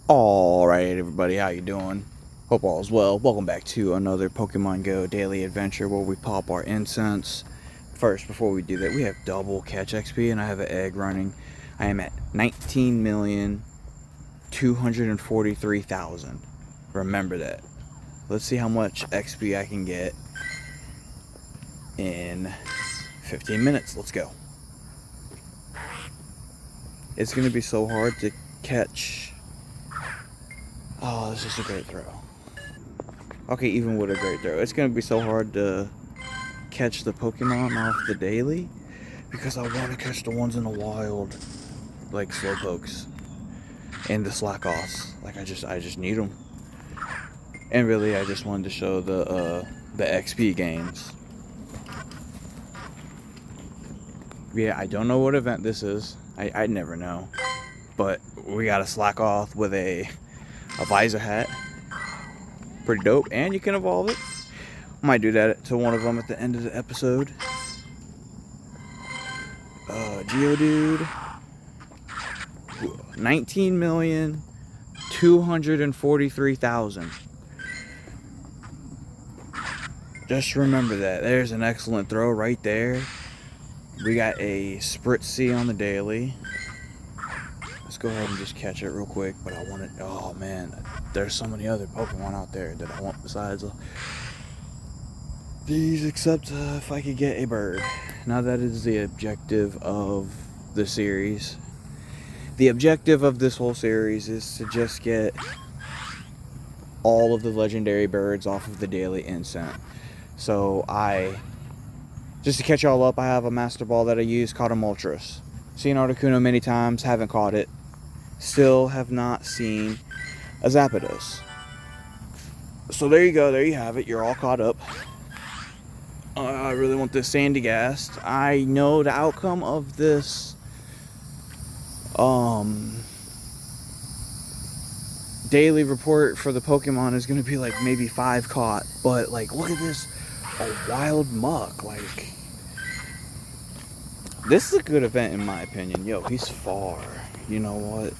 Alright everybody, how you doing? Hope all is well. Welcome back to another Pokemon Go daily adventure where we pop our incense. First, before we do that, we have double catch XP and I have an egg running. I am at 19,243,000. Remember that. Let's see how much XP I can get in 15 minutes. Let's go. It's going to be so hard to catch. Oh, this is a great throw. Okay, even with a great throw, it's going to be so hard to catch the Pokemon off the daily because I want to catch the ones in the wild, like Slowpokes and the Slakoths. Like I just need them. And really, I just wanted to show the XP gains. Yeah, I don't know what event this is. I'd never know. But we got a Slakoth with a visor hat. Pretty dope. And you can evolve it. Might do that to one of them at the end of the episode. Geodude. 19,243,000. Just remember that. There's an excellent throw right there. We got a Spritzee on the daily. Let's go ahead and just catch it real quick. But I want it. Oh man, there's so many other Pokemon out there that I want besides these, except if I could get a bird. Now that is the objective of the series. The objective of this whole series is to just get all of the legendary birds off of the daily incense. So just to catch y'all up, I have a Master Ball that I use called a Moltres. Seen Articuno many times, haven't caught it. Still have not seen a Zapdos. So there you go, there you have it. You're all caught up. I really want this Sandygast. I know the outcome of this daily report for the Pokemon is going to be like maybe 5 caught. But like, look at this. A wild muck. Like, this is a good event in my opinion. Yo, he's far. You know what?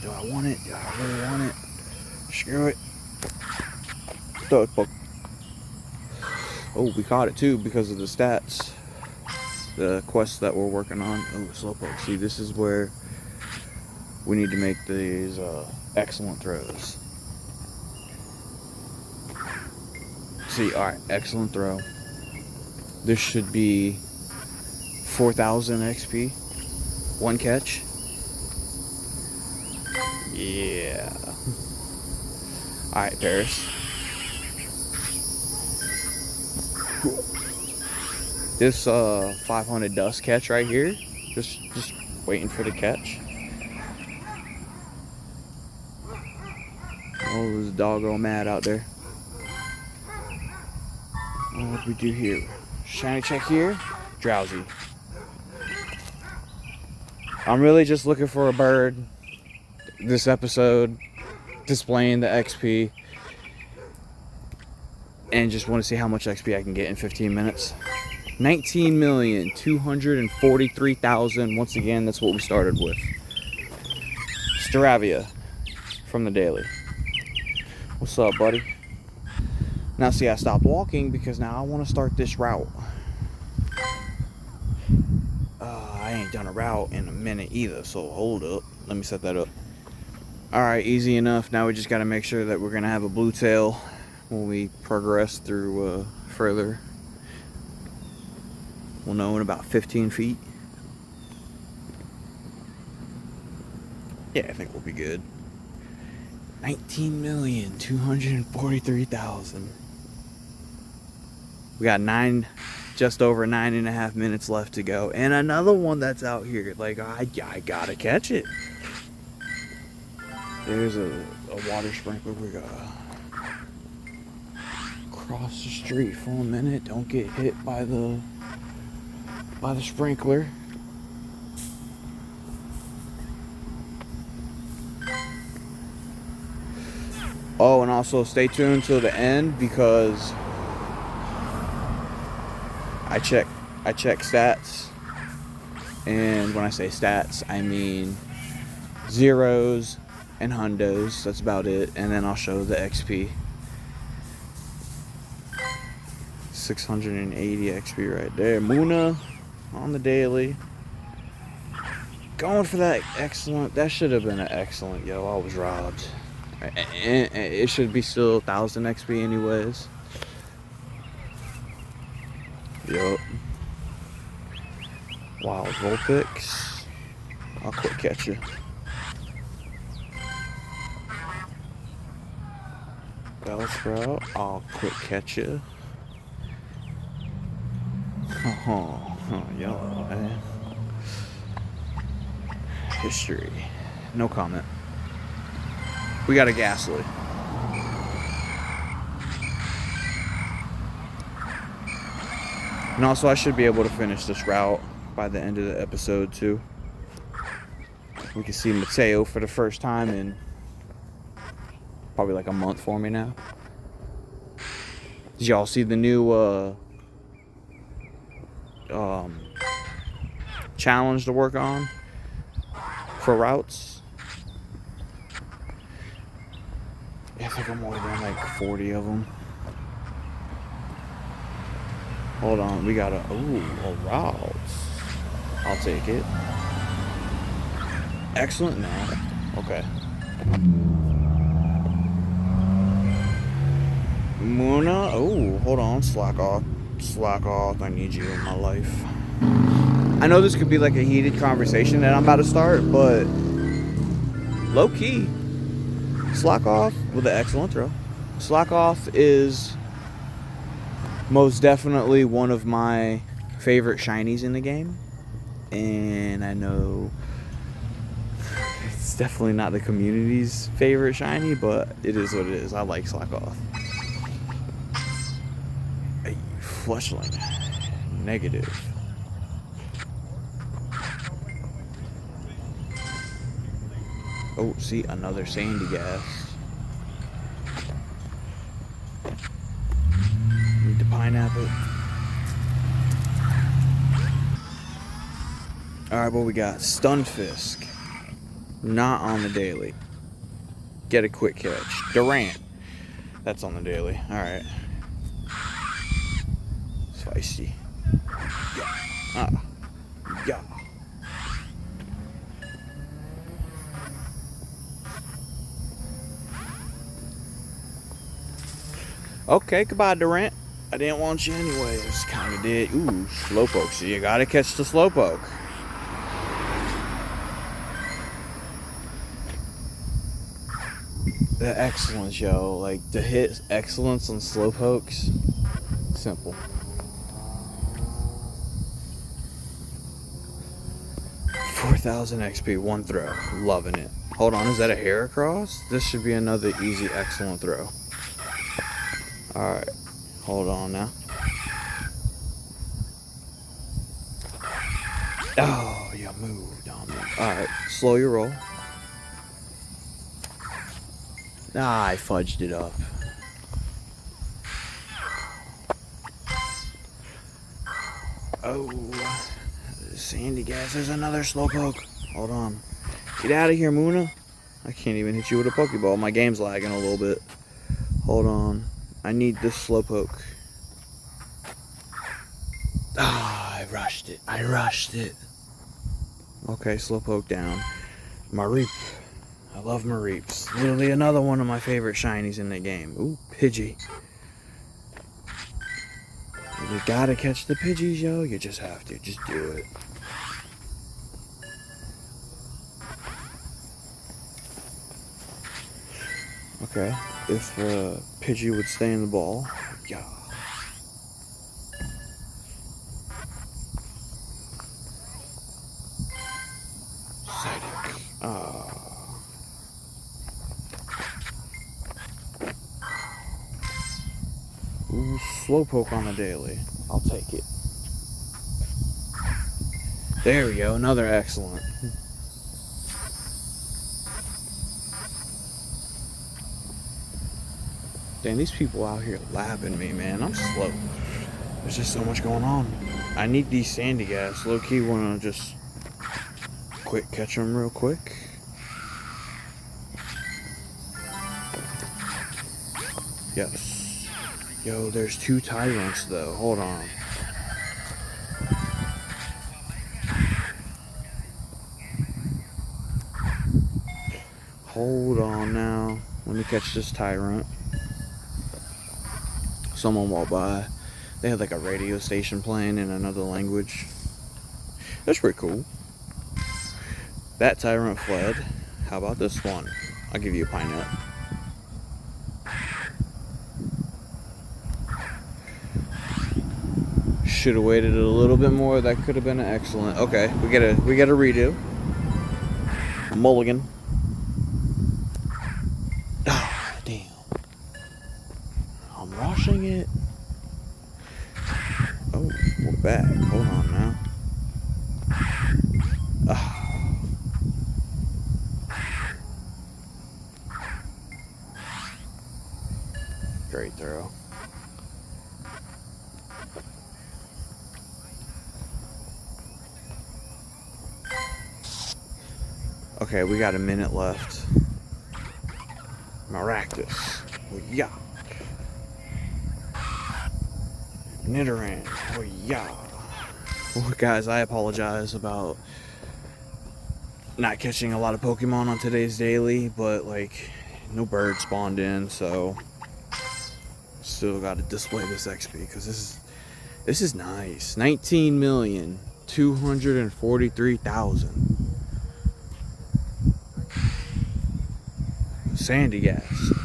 Do I want it? Do I really want it? Screw it. Throw it, poke. Oh, we caught it too because of the stats. The quests that we're working on. Oh, Slowpoke. See, this is where we need to make these excellent throws. See, alright, excellent throw. This should be 4,000 XP. One catch. Yeah. Alright, Paris. This 500 dust catch right here. Just waiting for the catch. Oh, there's a doggo mad out there. What do we do here? Shiny check here. Drowsy. I'm really just looking for a bird this episode, displaying the XP, and just want to see how much XP I can get in 15 minutes. 19,243,000. Once again, that's what we started with. Staravia from the daily. What's up, buddy? Now see, I stopped walking because now I want to start this route. I ain't done a route in a minute either, so hold up. Let me set that up. Alright, easy enough. Now we just got to make sure that we're going to have a blue tail when we progress through further. We'll know in about 15 feet. Yeah, I think we'll be good. 19,243,000. We got just over 9.5 minutes left to go, and another one that's out here. Like, I gotta catch it. There's a water sprinkler. We gotta cross the street for a minute. Don't get hit by the sprinkler. Oh, and also stay tuned till the end because I check stats, and when I say stats, I mean zeros and hundos. That's about it. And then I'll show the XP. 680 XP right there. Muna on the daily. Going for that excellent. That should have been an excellent. Yo, I was robbed. And it should be still 1000 XP anyways. Yup. Wild Vulpix. I'll quick catch you. Bellsprout. I'll quick catch you. Oh, yellow, man. History. No comment. We got a Ghastly. And also, I should be able to finish this route by the end of the episode, too. We can see Mateo for the first time in probably like a month for me now. Did y'all see the new challenge to work on for routes? Yeah, I think I'm only doing like 40 of them. Hold on, we got a routes. I'll take it. Excellent, no. Okay. Muna, oh, hold on, slack off. Slack off, I need you in my life. I know this could be like a heated conversation that I'm about to start, but low key, slack off with an excellent throw. Slack off is most definitely one of my favorite shinies in the game, and I know it's definitely not the community's favorite shiny, but it is what it is. I like slack off. A Fletchling, negative. Oh, see, another Sandygast. Need to pineapple. Alright, what we got? Stunfisk. Not on the daily. Get a quick catch. Durant. That's on the daily. Alright. Spicy. Yeah. Yeah. Okay, goodbye, Durant. I didn't want you anyways. Kinda did. Ooh, Slowpoke. So you gotta catch the Slowpoke. The excellence, yo. Like, to hit excellence on Slowpokes, simple. $4,000 XP, one throw. Loving it. Hold on, is that a Heracross? This should be another easy, excellent throw. Alright, hold on now. Oh, you moved on me. Alright, slow your roll. Ah, I fudged it up. Oh, Sandygast, there's another Slowpoke. Hold on. Get out of here, Muna. I can't even hit you with a Pokeball. My game's lagging a little bit. Hold on. I need this Slowpoke. Ah, I rushed it. I rushed it. Okay, Slowpoke down. Mareep. I love Mareeps. Literally another one of my favorite shinies in the game. Ooh, Pidgey. You gotta catch the Pidgeys, yo. You just have to. Just do it. Okay. If Pidgey would stay in the ball. Yeah. Psychic. Ooh, Slowpoke on the daily. I'll take it. There we go. Another excellent. Damn, these people out here lapping me, man. I'm slow. There's just so much going on. I need these Sandygast. Low-key wanna just quick catch them real quick. Yes. Yo, there's 2 Tyrants though. Hold on. Hold on now. Let me catch this Tyrant. Someone walked by. They had like a radio station playing in another language. That's pretty cool. That Tyrant fled. How about this one? I'll give you a pine nut. Should have waited a little bit more. That could have been an excellent. Okay, we got a redo. A mulligan. Ah, damn. I'm rushing it. Oh, we're back. Hold on now. Ah. Great throw. Okay, we got a minute left. Maractus. Oh, yeah. Nidoran. Oh, yeah. Well, guys, I apologize about not catching a lot of Pokemon on today's daily, but, like, no bird spawned in, so still got to display this XP, because this is nice. 19,243,000. Sandygast.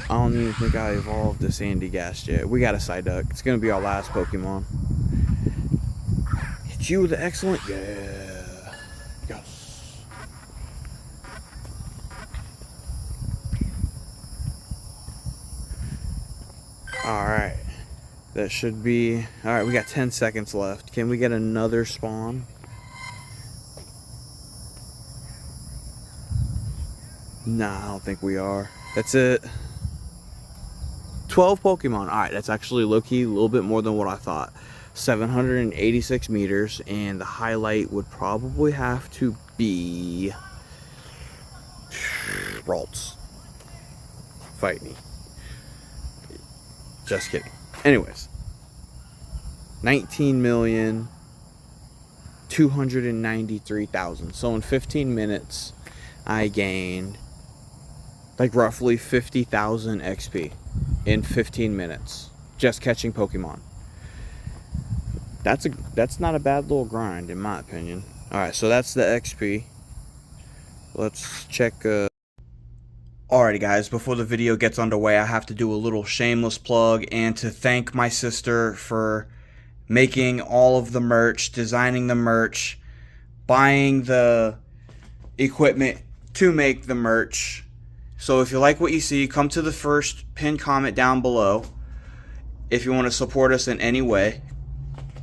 I don't even think I evolved the Sandygast yet. We got a Psyduck. It's going to be our last Pokemon. Hit you with the excellent. Yeah. Yes. Alright. That should be. Alright, we got 10 seconds left. Can we get another spawn? Nah, I don't think we are. That's it. 12 Pokemon. Alright, that's actually low-key a little bit more than what I thought. 786 meters, and the highlight would probably have to be Ralts. Fight me. Just kidding. Anyways. 19,293,000. So in 15 minutes, I gained like roughly 50,000 XP in 15 minutes just catching Pokemon. That's not a bad little grind in my opinion. All right, so that's the XP. Let's check. Alrighty, guys. Before the video gets underway, I have to do a little shameless plug and to thank my sister for making all of the merch, designing the merch, buying the equipment to make the merch. So if you like what you see, come to the first pinned comment down below. If you want to support us in any way,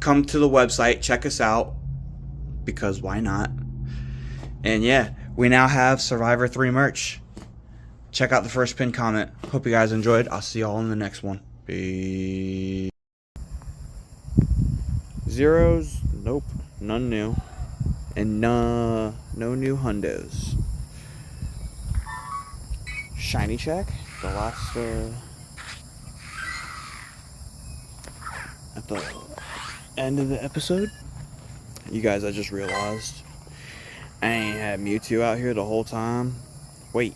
come to the website, check us out, because why not? And yeah, we now have Survivor 3 merch. Check out the first pinned comment. Hope you guys enjoyed. I'll see y'all in the next one. Peace. Zeros, nope, none new. And no new hundos. Shiny check, the last at the end of the episode. You guys, I just realized I ain't had Mewtwo out here the whole time. Wait,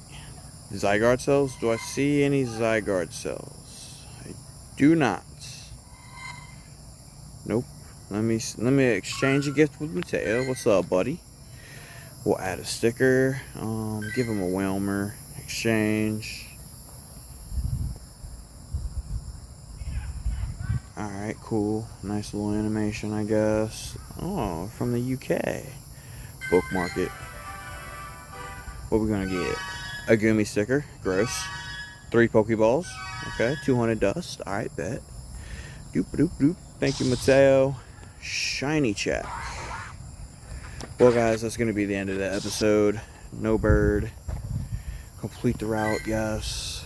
Zygarde cells? Do I see any Zygarde cells? I do not. Nope. Let me exchange a gift with Mateo. What's up, buddy? We'll add a sticker. Give him a Wilmer. Exchange. Alright, cool. Nice little animation, I guess. Oh, from the UK. Bookmark it. What we gonna get? A Gumi sticker. Gross. 3 Pokeballs. Okay, 200 dust. Alright, bet. Doop doop doop. Thank you, Mateo. Shiny check. Well, guys, that's gonna be the end of the episode. No bird. Complete the route, yes.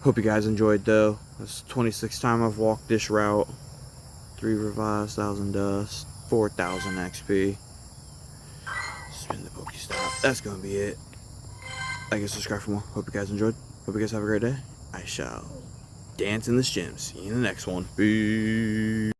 Hope you guys enjoyed though. It's the 26th time I've walked this route. 3 revives, 1,000 dust, 4,000 XP. Spin the Pokestop. That's gonna be it. Like and subscribe for more. Hope you guys enjoyed. Hope you guys have a great day. I shall dance in this gym. See you in the next one. Peace.